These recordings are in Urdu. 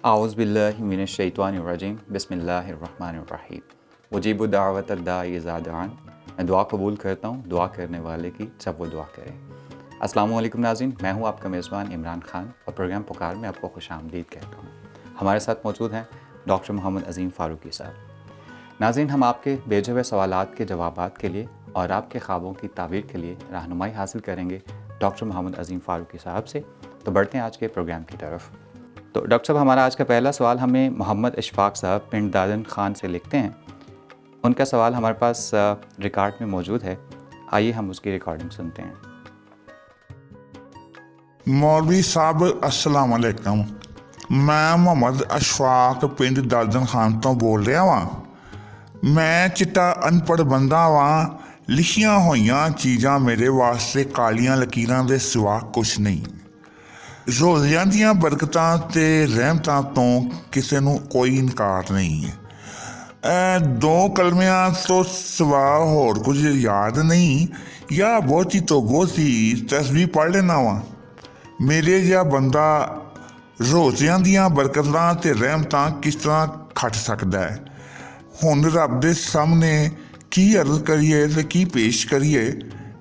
اعوذ باللہ من الشیطان الرجیم بسم اللہ الرحمن الرحیم مجیب دعوت الداعی اذا دعان. میں دعا قبول کرتا ہوں دعا کرنے والے کی جب وہ دعا کرے. السلام علیکم ناظرین، میں ہوں آپ کا میزبان عمران خان اور پروگرام پکار میں آپ کو خوش آمدید کہتا ہوں. ہمارے ساتھ موجود ہیں ڈاکٹر محمد عظیم فاروقی صاحب. ناظرین، ہم آپ کے بھیجے ہوئے سوالات کے جوابات کے لیے اور آپ کے خوابوں کی تعبیر کے لیے رہنمائی حاصل کریں گے ڈاکٹر محمد عظیم فاروقی صاحب سے. تو بڑھتے ہیں آج کے پروگرام کی طرف. تو ڈاکٹر صاحب، ہمارا آج کا پہلا سوال ہمیں محمد اشفاق صاحب پنڈ دادن خان سے لکھتے ہیں. ان کا سوال ہمارے پاس ریکارڈ میں موجود ہے، آئیے ہم اس کی ریکارڈنگ سنتے ہیں. مولوی صاحب السلام علیکم. میں محمد اشفاق پنڈ دادن خان تو بول رہا وا. میں چٹا انپڑھ بندہ وا. لکھیاں ہوئیاں چیزاں میرے واسطے کالیاں لکیراں دے سوا کچھ نہیں. روزیاں دیاں برکتاں تے رحمتاں تو کسے نو کوئی انکار نہیں ہے. دو کلمیاں تو سوا ہور کچھ یاد نہیں، یا بہتی تو بہتی تسبیح پڑھ لینا وا. میرے جا بندہ روزیاں دیاں برکتاں تے رحمتاں کس طرح کھٹ سکدا ہے. ہن رب دے سامنے کی عرض کریے تے کی پیش کریے.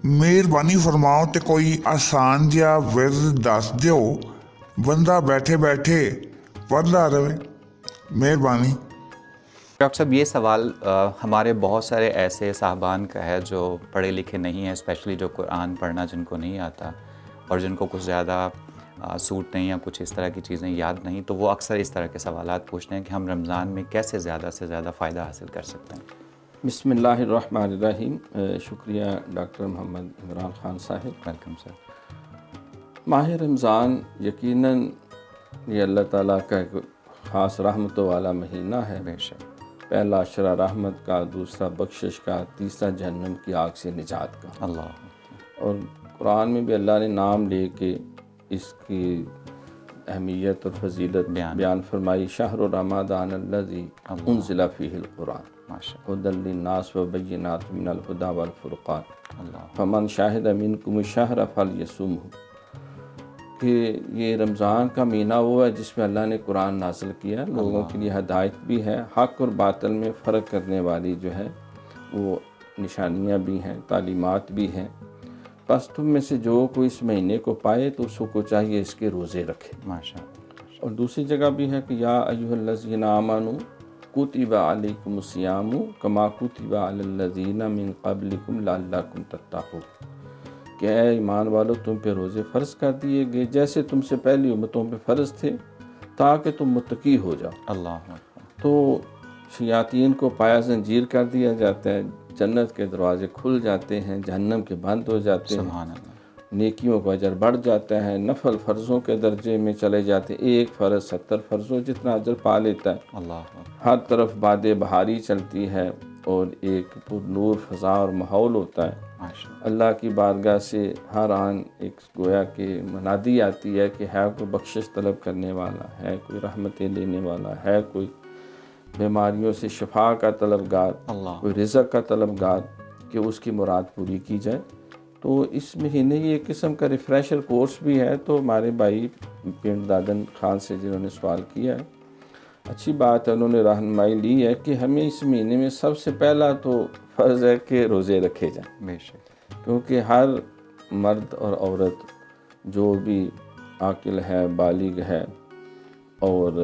مہربانی فرماؤ تے کوئی آسان جہا ورد دس دیو، بندہ بیٹھے بیٹھے پڑھدا رہے. مہربانی. ڈاکٹر صاحب، یہ سوال ہمارے بہت سارے ایسے صاحبان کا ہے جو پڑھے لکھے نہیں ہیں، اسپیشلی جو قرآن پڑھنا جن کو نہیں آتا اور جن کو کچھ زیادہ سوٹ نہیں یا کچھ اس طرح کی چیزیں یاد نہیں، تو وہ اکثر اس طرح کے سوالات پوچھتے ہیں کہ ہم رمضان میں کیسے زیادہ سے زیادہ فائدہ حاصل کر سکتے ہیں. بسم اللہ الرحمن الرحیم. شکریہ ڈاکٹر محمد عمران خان صاحب. Welcome sir. ماہ رمضان یقیناً یہ اللہ تعالیٰ کا ایک خاص رحمتوں والا مہینہ ہے. بے شک. پہلا عشرہ رحمت کا، دوسرا بخشش کا، تیسرا جہنم کی آگ سے نجات کا. اللہ. اور قرآن میں بھی اللہ نے نام لے کے اس کی اہمیت اور فضیلت بیان فرمائی. شہر رمضان الذی انزل فیہ القرآن ھدی للناس وبینات من الہدی والفرقان فمن شہد منکم الشہر فلیصمہ. کہ یہ رمضان کا مہینہ وہ ہے جس میں اللہ نے قرآن نازل کیا، لوگوں کے لیے ہدایت بھی ہے، حق اور باطل میں فرق کرنے والی جو ہے وہ نشانیاں بھی ہیں، تعلیمات بھی ہیں. بس تم میں سے جو کوئی اس مہینے کو پائے تو اس کو چاہیے اس کے روزے رکھے. ماشاءاللہ. اور دوسری جگہ بھی ہے کہ یا ایھا الذین آمنوا کتب علیکم الصیام کما کتب علی الذین من قبلکم لعلکم تتقون. کہ اے ایمان والو، تم پہ روزے فرض کر دیے گئے جیسے تم سے پہلی امتوں پہ فرض تھے تاکہ تم متقی ہو جاؤ. اللہ. تو شیاطین کو پایا زنجیر کر دیا جاتا ہے، جنت کے دروازے کھل جاتے ہیں، جہنم کے بند ہو جاتے ہیں. سبحان اللہ. نیکیوں کا اجر بڑھ جاتا ہے، نفل فرضوں کے درجے میں چلے جاتے ہیں. ایک فرض 70 فرضوں جتنا اجر پا لیتا ہے. اللہ. ہر طرف باد بہاری چلتی ہے اور ایک پر نور فضا اور ماحول ہوتا ہے. اللہ کی بارگاہ سے ہر آن ایک گویا کہ منادی آتی ہے کہ ہے کوئی بخشش طلب کرنے والا، ہے کوئی رحمتیں لینے والا، ہے کوئی بیماریوں سے شفا کا طلبگار، کوئی رزق کا طلبگار، کہ اس کی مراد پوری کی جائے. تو اس مہینے یہ ایک قسم کا ریفریشر کورس بھی ہے. تو ہمارے بھائی پنڈ دادن خان سے جنہوں نے سوال کیا ہے، اچھی بات ہے، انہوں نے رہنمائی لی ہے کہ ہمیں اس مہینے میں سب سے پہلا تو فرض ہے کہ روزے رکھے جائیں. بے شک. کیونکہ ہر مرد اور عورت جو بھی عاقل ہے، بالغ ہے اور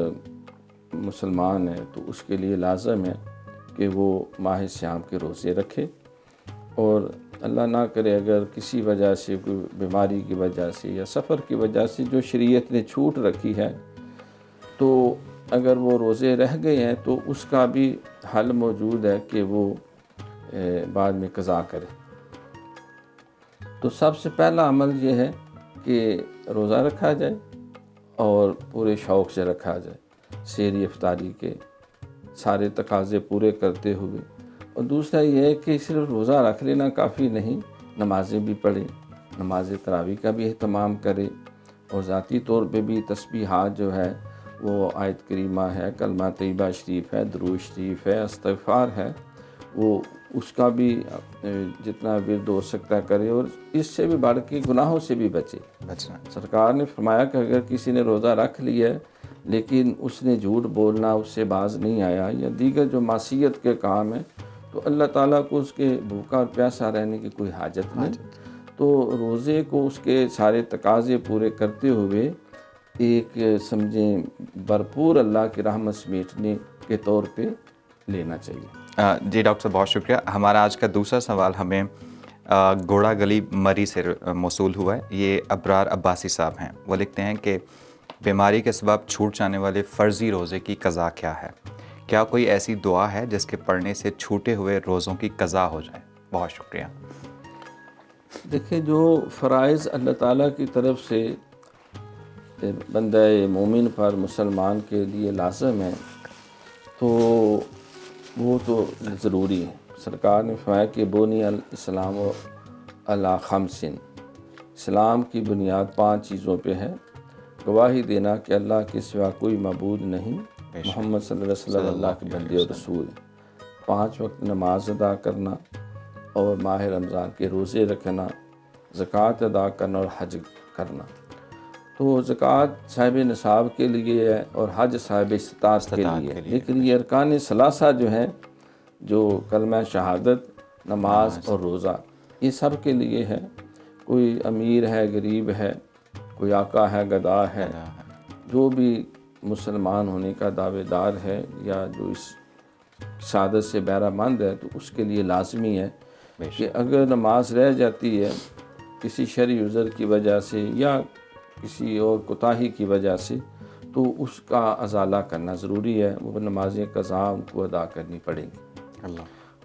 مسلمان ہے تو اس کے لیے لازم ہے کہ وہ ماہ صیام کے روزے رکھے. اور اللہ نہ کرے اگر کسی وجہ سے، کوئی بیماری کی وجہ سے یا سفر کی وجہ سے جو شریعت نے چھوٹ رکھی ہے، تو اگر وہ روزے رہ گئے ہیں تو اس کا بھی حل موجود ہے کہ وہ بعد میں قضا کرے. تو سب سے پہلا عمل یہ ہے کہ روزہ رکھا جائے اور پورے شوق سے رکھا جائے، سحری افطاری کے سارے تقاضے پورے کرتے ہوئے. اور دوسرا یہ ہے کہ صرف روزہ رکھ لینا کافی نہیں، نمازیں بھی پڑھیں، نماز تراویح کا بھی اہتمام کرے، اور ذاتی طور پہ بھی تسبیحات جو ہے وہ آیت کریمہ ہے، کلمہ طیبہ شریف ہے، درود شریف ہے، استغفار ہے، وہ اس کا بھی جتنا ورد ہو سکتا کرے. اور اس سے بھی بڑھ کے گناہوں سے بھی بچے. سرکار نے فرمایا کہ اگر کسی نے روزہ رکھ لیا ہے لیکن اس نے جھوٹ بولنا اس سے باز نہیں آیا یا دیگر جو معصیت کے کام ہیں، تو اللہ تعالیٰ کو اس کے بھوکا اور پیاسا رہنے کی کوئی حاجت نہیں. تو روزے کو اس کے سارے تقاضے پورے کرتے ہوئے ایک سمجھیں بھرپور اللہ کی رحمت سمیٹنے کے طور پہ لینا چاہیے. جی ڈاکٹر صاحب بہت شکریہ. ہمارا آج کا دوسرا سوال ہمیں گھوڑا گلی مری سے موصول ہوا ہے. یہ ابرار عباسی صاحب ہیں. وہ لکھتے ہیں کہ بیماری کے سبب چھوٹ جانے والے فرضی روزے کی قضا کیا ہے؟ کیا کوئی ایسی دعا ہے جس کے پڑھنے سے چھوٹے ہوئے روزوں کی قضا ہو جائے؟ بہت شکریہ. دیکھیں، جو فرائض اللہ تعالیٰ کی طرف سے بندہ مومن پر، مسلمان کے لیے لازم ہے، تو وہ تو ضروری ہے. سرکار نے فرمایا کہ بنی الاسلام علی خمس، اسلام کی بنیاد 5 چیزوں پہ ہے. گواہی دینا کہ اللہ کے سوا کوئی معبود نہیں، محمد صلی اللہ علیہ وسلم اللہ کے بندے اور رسول. 5 وقت نماز ادا کرنا اور ماہ رمضان کے روزے رکھنا، زکوٰۃ ادا کرنا اور حج کرنا. تو زکوٰۃ صاحب نصاب کے لیے ہے اور حج صاحب استطاعت کے لیے ہے. لیکن یہ ارکان ثلاثہ جو ہیں، جو کلمہ شہادت، نماز اور روزہ، یہ سب کے لیے ہے. کوئی امیر ہے، غریب ہے، کوئی آقا ہے، گدا ہے، جو بھی مسلمان ہونے کا دعوے دار ہے یا جو اس شہادت سے بہرہ مند ہے، تو اس کے لیے لازمی ہے کہ اگر نماز رہ جاتی ہے کسی شرعی عذر کی وجہ سے یا کسی اور کوتاہی کی وجہ سے، تو اس کا ازالہ کرنا ضروری ہے. وہ نمازیں قضا ان کو ادا کرنی پڑیں گی.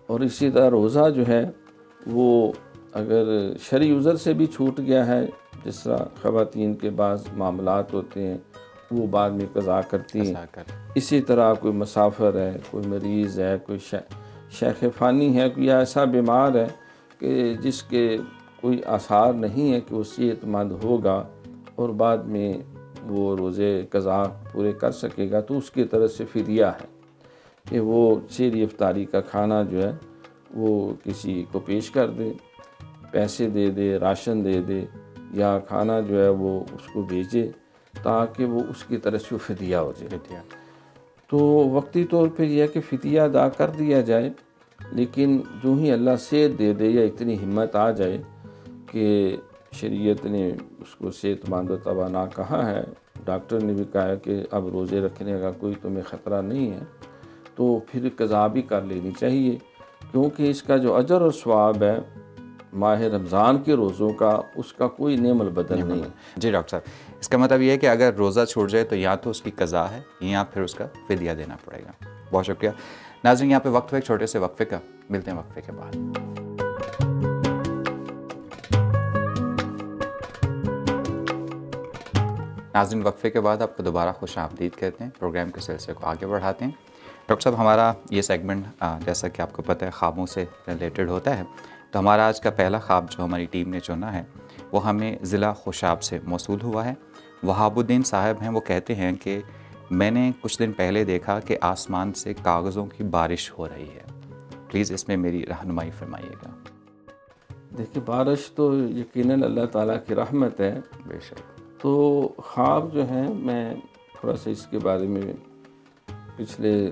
اور اسی طرح روزہ جو ہے، وہ اگر شرعی عذر سے بھی چھوٹ گیا ہے، جس طرح خواتین کے بعض معاملات ہوتے ہیں وہ بعد میں قضا کرتی ہیں. اسی طرح کوئی مسافر ہے، کوئی مریض ہے، کوئی شیخ فانی ہے، کوئی ایسا بیمار ہے کہ جس کے کوئی آثار نہیں ہے کہ وہ صحت مند ہوگا اور بعد میں وہ روزے قضا پورے کر سکے گا، تو اس کی طرف سے فدیہ ہے کہ وہ سحری افطاری کا کھانا جو ہے وہ کسی کو پیش کر دے، پیسے دے دے، راشن دے دے، یا کھانا جو ہے وہ اس کو بھیجے تاکہ وہ اس کی طرف سے فدیہ ہو جائے. تو وقتی طور پہ یہ ہے کہ فدیہ ادا کر دیا جائے، لیکن جو ہی اللہ صحت دے دے یا اتنی ہمت آ جائے کہ شریعت نے اس کو صحت مند و توانا کہا ہے، ڈاکٹر نے بھی کہا ہے کہ اب روزے رکھنے کا کوئی تمہیں خطرہ نہیں ہے، تو پھر قضا بھی کر لینی چاہیے. کیونکہ اس کا جو اجر اور ثواب ہے ماہ رمضان کے روزوں کا، اس کا کوئی نعم البدل نہیں ہے. جی ڈاکٹر صاحب، اس کا مطلب یہ ہے کہ اگر روزہ چھوٹ جائے تو یا تو اس کی قضا ہے یا پھر اس کا فدیہ دینا پڑے گا. بہت شکریہ. ناظرین، یہاں پہ وقت ہو ایک چھوٹے سے وقفے کا. ملتے ہیں وقفے کے بعد. ناظرین، وقفے کے بعد آپ کو دوبارہ خوش آمدید کہتے ہیں. پروگرام کے سلسلے کو آگے بڑھاتے ہیں. ڈاکٹر صاحب، ہمارا یہ سیگمنٹ جیسا کہ آپ کو پتہ ہے خوابوں سے ریلیٹڈ ہوتا ہے. تو ہمارا آج کا پہلا خواب جو ہماری ٹیم نے چنا ہے وہ ہمیں ضلع خوشاب سے موصول ہوا ہے. وہاب الدین صاحب ہیں. وہ کہتے ہیں کہ میں نے کچھ دن پہلے دیکھا کہ آسمان سے کاغذوں کی بارش ہو رہی ہے. پلیز اس میں میری رہنمائی فرمائیے گا. دیکھیں، بارش تو یقیناً اللہ تعالیٰ کی رحمت ہے. بے شک. تو خواب جو ہیں، میں تھوڑا سا اس کے بارے میں پچھلے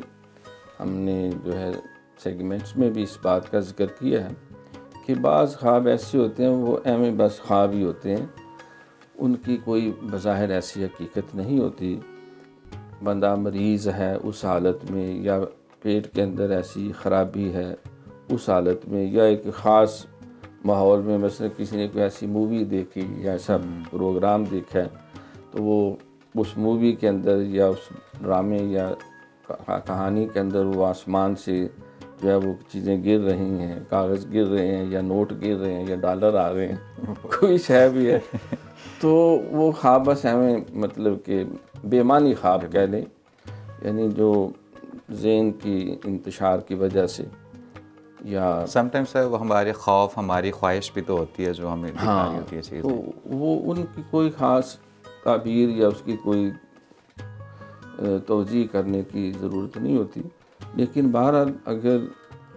ہم نے جو ہے سیگمنٹس میں بھی اس بات کا ذکر کیا ہے کہ بعض خواب ایسے ہوتے ہیں وہ ایم بس خواب ہی ہوتے ہیں، ان کی کوئی بظاہر ایسی حقیقت نہیں ہوتی. بندہ مریض ہے اس حالت میں، یا پیٹ کے اندر ایسی خرابی ہے اس حالت میں، یا ایک خاص ماحول میں، مثلا کسی نے کوئی ایسی مووی دیکھی یا ایسا پروگرام دیکھا ہے، تو وہ اس مووی کے اندر یا اس ڈرامے یا کہانی کے اندر وہ آسمان سے جو ہے وہ چیزیں گر رہی ہیں، کاغذ گر رہے ہیں یا نوٹ گر رہے ہیں یا ڈالر آ رہے ہیں، کوئی شے بھی ہے، تو وہ خواب بس ہمیں مطلب کہ بے معنی خواب کہہ لیں، یعنی جو ذہن کی انتشار کی وجہ سے، یا سم ٹائمس وہ ہمارے خوف، ہماری خواہش بھی تو ہوتی ہے جو ہمیں دکھانی ہوتی ہے چیزیں. تو وہ ان کی کوئی خاص تعبیر یا اس کی کوئی توجیہ کرنے کی ضرورت نہیں ہوتی. لیکن بہرحال اگر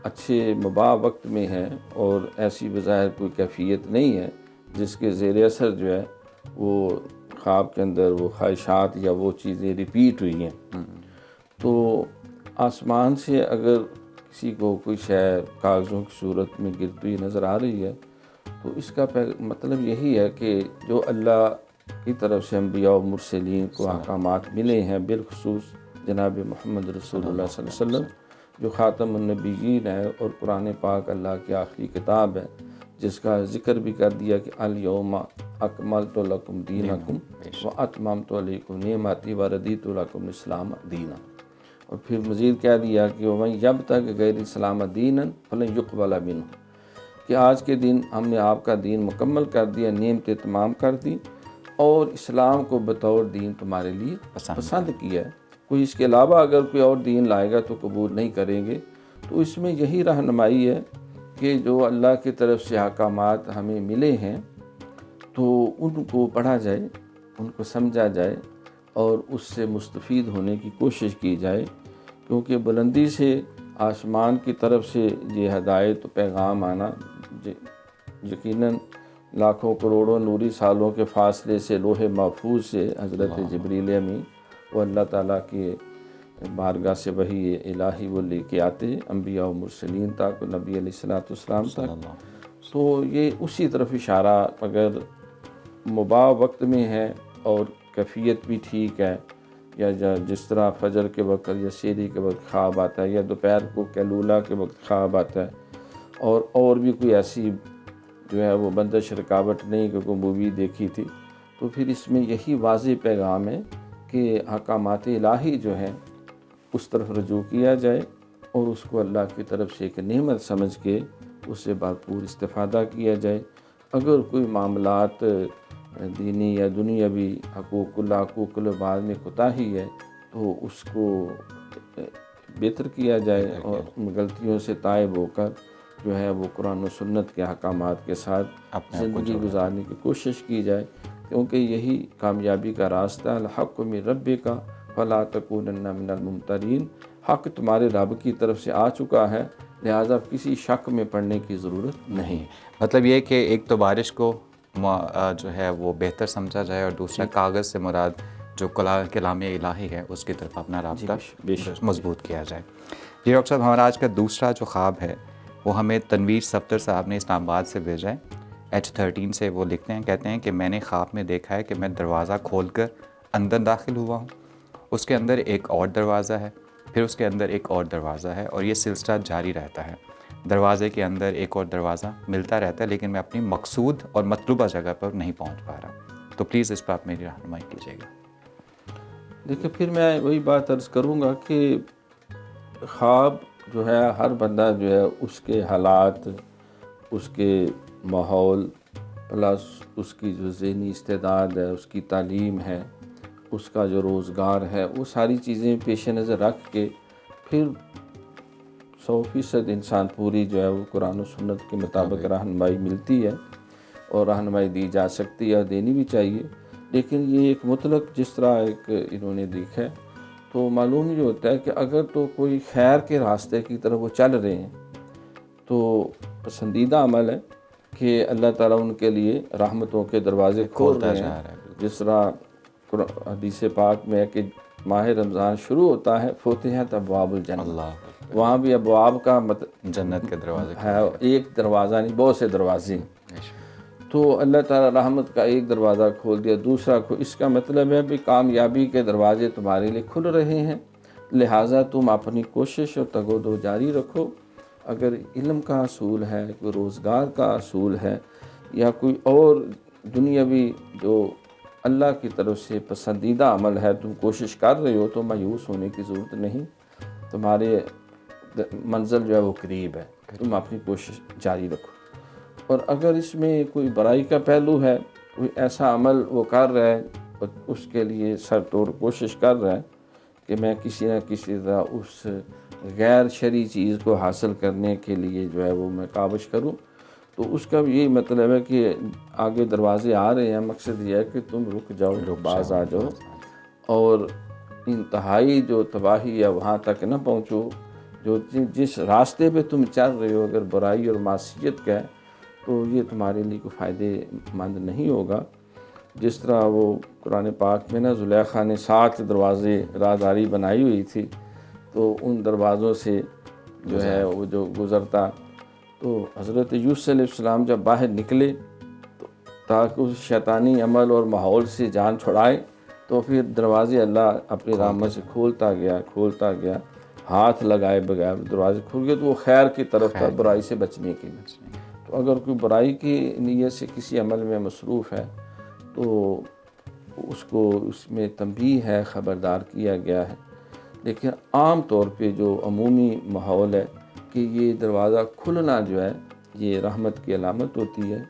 اچھے مباح وقت میں ہے اور ایسی بظاہر کوئی کیفیت نہیں ہے جس کے زیر اثر جو ہے وہ خواب کے اندر وہ خواہشات یا وہ چیزیں ریپیٹ ہوئی ہیں، تو آسمان سے اگر کسی کو کوئی شے کاغذوں کی صورت میں گرتی ہوئی نظر آ رہی ہے تو اس کا مطلب یہی ہے کہ جو اللہ کی طرف سے انبیاء و مرسلین کو احکامات ملے ہیں، بالخصوص جناب محمد رسول اللہ صلی اللہ علیہ وسلم جو خاتم النبیین ہے، اور قرآن پاک اللہ کی آخری کتاب ہے جس کا ذکر بھی کر دیا کہ الیوم اکملت لکم دینکم واتممت علیکم نعمتی ورضیت لکم الاسلام دینا، اور پھر مزید کہہ دیا کہ ومن یبتغ غیر الاسلام دینا فلن یقبل منہ، کہ آج کے دن ہم نے آپ کا دین مکمل کر دیا، نعمتیں تمام کر دی، اور اسلام کو بطور دین تمہارے لیے پسند کیا ہے، کوئی اس کے علاوہ اگر کوئی اور دین لائے گا تو قبول نہیں کریں گے۔ تو اس میں یہی رہنمائی ہے کہ جو اللہ کی طرف سے احکامات ہمیں ملے ہیں تو ان کو پڑھا جائے، ان کو سمجھا جائے اور اس سے مستفید ہونے کی کوشش کی جائے، کیونکہ بلندی سے آسمان کی طرف سے یہ ہدایت و پیغام آنا یقیناً لاکھوں کروڑوں نوری سالوں کے فاصلے سے لوح محفوظ سے حضرت جبریل امین وہ اللہ تعالیٰ کی بارگاہ سے وحی الہی وہ لے کے آتے انبیاء و مرسلین تک، نبی علیہ الصلوۃ والسلام تک، تو یہ اسی طرف اشارہ اگر مباح وقت میں ہے اور کیفیت بھی ٹھیک ہے، یا جس طرح فجر کے وقت یا سحری کے وقت خواب آتا ہے، یا دوپہر کو کیلولا کے وقت خواب آتا ہے، اور بھی کوئی ایسی جو ہے وہ بندش رکاوٹ نہیں کہ کوئی مووی دیکھی تھی، تو پھر اس میں یہی واضح پیغام ہے کہ احکامات الہی جو ہیں اس طرف رجوع کیا جائے اور اس کو اللہ کی طرف سے ایک نعمت سمجھ کے اس سے بھرپور استفادہ کیا جائے۔ اگر کوئی معاملات دینی یا دنیاوی حقوق العباد میں کوتاہی ہے تو اس کو بہتر کیا جائے اور غلطیوں سے تائب ہو کر جو ہے وہ قرآن و سنت کے احکامات کے ساتھ زندگی گزارنے کی کوشش کی جائے، کیونکہ یہی کامیابی کا راستہ ہے۔ الحق من ربک فلا تکونن من الممترین، حق تمہارے رب کی طرف سے آ چکا ہے، لہٰذا کسی شک میں پڑنے کی ضرورت نہیں۔ مطلب یہ کہ ایک تو بارش کو جو ہے وہ بہتر سمجھا جائے، اور دوسرا کاغذ سے مراد جو کلام الہی ہے اس کی طرف اپنا رابطہ مضبوط کیا جائے۔ جی ڈاکٹر صاحب، ہمارا آج کا دوسرا جو خواب ہے وہ ہمیں تنویر صفدر صاحب نے اسلام آباد سے بھیجا ہے، H13 سے۔ وہ لکھتے ہیں، کہتے ہیں کہ میں نے خواب میں دیکھا ہے کہ میں دروازہ کھول کر اندر داخل ہوا ہوں، اس کے اندر ایک اور دروازہ ہے، پھر اس کے اندر ایک اور دروازہ ہے، اور یہ سلسلہ جاری رہتا ہے، دروازے کے اندر ایک اور دروازہ ملتا رہتا ہے، لیکن میں اپنی مقصود اور مطلوبہ جگہ پر نہیں پہنچ پا رہا، تو پلیز اس پر آپ میری رہنمائی کیجیے گا۔ دیکھیں، پھر میں وہی بات عرض کروں گا کہ خواب جو ہے ہر بندہ جو ہے اس کے حالات، اس کے ماحول پلس اس کی جو ذہنی استعداد ہے، اس کی تعلیم ہے، اس کا جو روزگار ہے، وہ ساری چیزیں پیش نظر رکھ کے پھر 100% انسان پوری جو ہے وہ قرآن و سنت کے مطابق رہنمائی ملتی ہے اور رہنمائی دی جا سکتی ہے اور دینی بھی چاہیے، لیکن یہ ایک مطلق جس طرح ایک انہوں نے دیکھا ہے تو معلوم یہ ہوتا ہے کہ اگر تو کوئی خیر کے راستے کی طرف وہ چل رہے ہیں تو پسندیدہ عمل ہے کہ اللہ تعالیٰ ان کے لیے رحمتوں کے دروازے کھول رہے ہیں، جس طرح حدیث پاک میں ہے کہ ماہ رمضان شروع ہوتا ہے فتحت ابواب الجنہ، وہاں بھی ابواب کا جنت کے دروازے ہے، ایک دروازہ نہیں بہت سے دروازے، تو اللہ تعالیٰ رحمت کا ایک دروازہ کھول دیا، دوسرا اس کا مطلب ہے کہ کامیابی کے دروازے تمہارے لیے کھل رہے ہیں، لہٰذا تم اپنی کوشش اور تگ و دو جاری رکھو۔ اگر علم کا اصول ہے، کوئی روزگار کا اصول ہے، یا کوئی اور دنیاوی جو اللہ کی طرف سے پسندیدہ عمل ہے، تم کوشش کر رہے ہو تو مایوس ہونے کی ضرورت نہیں، تمہارے منزل جو ہے وہ قریب ہے، تم اپنی کوشش جاری رکھو۔ اور اگر اس میں کوئی برائی کا پہلو ہے، کوئی ایسا عمل وہ کر رہا ہے اور اس کے لیے سر توڑ کوشش کر رہا ہے کہ میں کسی نہ کسی طرح اس غیر شرعی چیز کو حاصل کرنے کے لیے جو ہے وہ میں کاوش کروں، تو اس کا بھی یہی مطلب ہے کہ آگے دروازے آ رہے ہیں، مقصد یہ ہے کہ تم رک جاؤ، باز آ جاؤ، اور انتہائی جو تباہی ہے وہاں تک نہ پہنچو۔ جو جس راستے پہ تم چل رہے ہو اگر برائی اور معصیت کا ہے تو یہ تمہارے لیے کوئی فائدے مند نہیں ہوگا۔ جس طرح وہ قرآن پاک میں نا زلیخا نے 7 دروازے رازداری بنائی ہوئی تھی، تو ان دروازوں سے جو ہے وہ جو گزرتا، تو حضرت یوسف علیہ السلام جب باہر نکلے تو تاکہ اس شیطانی عمل اور ماحول سے جان چھڑائے، تو پھر دروازے اللہ اپنی رحمت سے کھولتا گیا، ہاتھ لگائے بغیر دروازے کھول گئے، تو وہ خیر کی طرف تھا، برائی سے بچنے کے لیے۔ تو اگر کوئی برائی کی نیت سے کسی عمل میں مصروف ہے تو اس کو اس میں تنبیہ ہے، خبردار کیا گیا ہے۔ لیکن عام طور پہ جو عمومی ماحول ہے کہ یہ دروازہ کھلنا جو ہے یہ رحمت کی علامت ہوتی ہے،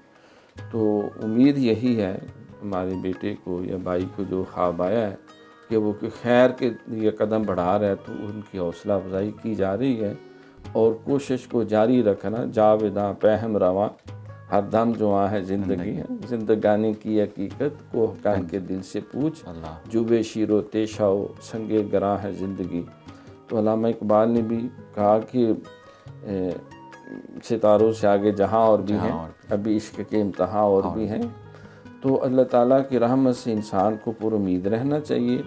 تو امید یہی ہے ہمارے بیٹے کو یا بھائی کو جو خواب آیا ہے کہ وہ کہ خیر کے لیے قدم بڑھا رہا ہے، تو ان کی حوصلہ افزائی کی جا رہی ہے، اور کوشش کو جاری رکھنا، جاوداں پہم رواں، ہر دم جواں ہے زندگی ہے، زندگانی کی حقیقت کو کان کے دل سے پوچھ، جوبے شیر و تیشاؤ سنگے گراں ہے زندگی۔ تو علامہ اقبال نے بھی کہا کہ ستاروں سے آگے جہاں اور بھی ہیں، ابھی عشق کے امتحان اور بھی ہیں۔ تو اللہ تعالیٰ کی رحمت سے انسان کو پر امید رہنا چاہیے،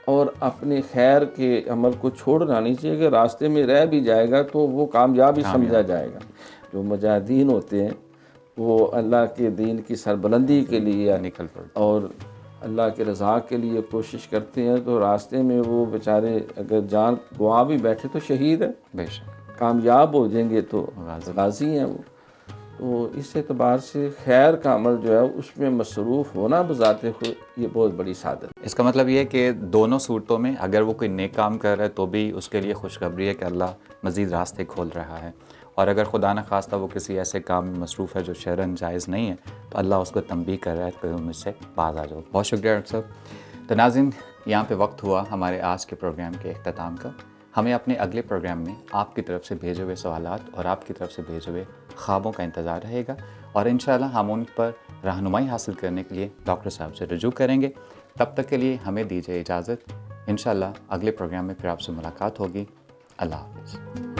اور اپنے خیر کے عمل کو چھوڑنا نہیں چاہیے کہ راستے میں رہ بھی جائے گا تو وہ کامیابی سمجھا جائے گا۔ جو مجاہدین ہوتے ہیں وہ اللہ کے دین کی سربلندی کے لیے اور اللہ کے رضا کے لیے کوشش کرتے ہیں، تو راستے میں وہ بیچارے اگر جان گوا بھی بیٹھے تو شہید ہے، بے شک کامیاب ہو جائیں گے تو غازی ہیں وہ۔ تو اس اعتبار سے خیر کا عمل جو ہے اس میں مصروف ہونا بذات خود یہ بہت بڑی سعادت ہے۔ اس کا مطلب یہ ہے کہ دونوں صورتوں میں اگر وہ کوئی نیک کام کر رہا ہے تو بھی اس کے لیے خوشخبری ہے کہ اللہ مزید راستے کھول رہا ہے، اور اگر خدا نہ خواستہ وہ کسی ایسے کام میں مصروف ہے جو شرعاً جائز نہیں ہے تو اللہ اس کو تنبیہ کر رہا ہے کہ تم اس سے باز آ جاؤ۔ بہت شکریہ ڈاکٹر صاحب۔ تو ناظرین، یہاں پہ وقت ہوا ہمارے آج کے پروگرام کے اختتام کا۔ ہمیں اپنے اگلے پروگرام میں آپ کی طرف سے بھیجے ہوئے سوالات اور آپ کی طرف سے بھیجے ہوئے خوابوں کا انتظار رہے گا، اور انشاءاللہ ہم ان پر رہنمائی حاصل کرنے کے لیے ڈاکٹر صاحب سے رجوع کریں گے۔ تب تک کے لیے ہمیں دیجیے اجازت، انشاءاللہ اگلے پروگرام میں پھر آپ سے ملاقات ہوگی۔ اللہ حافظ۔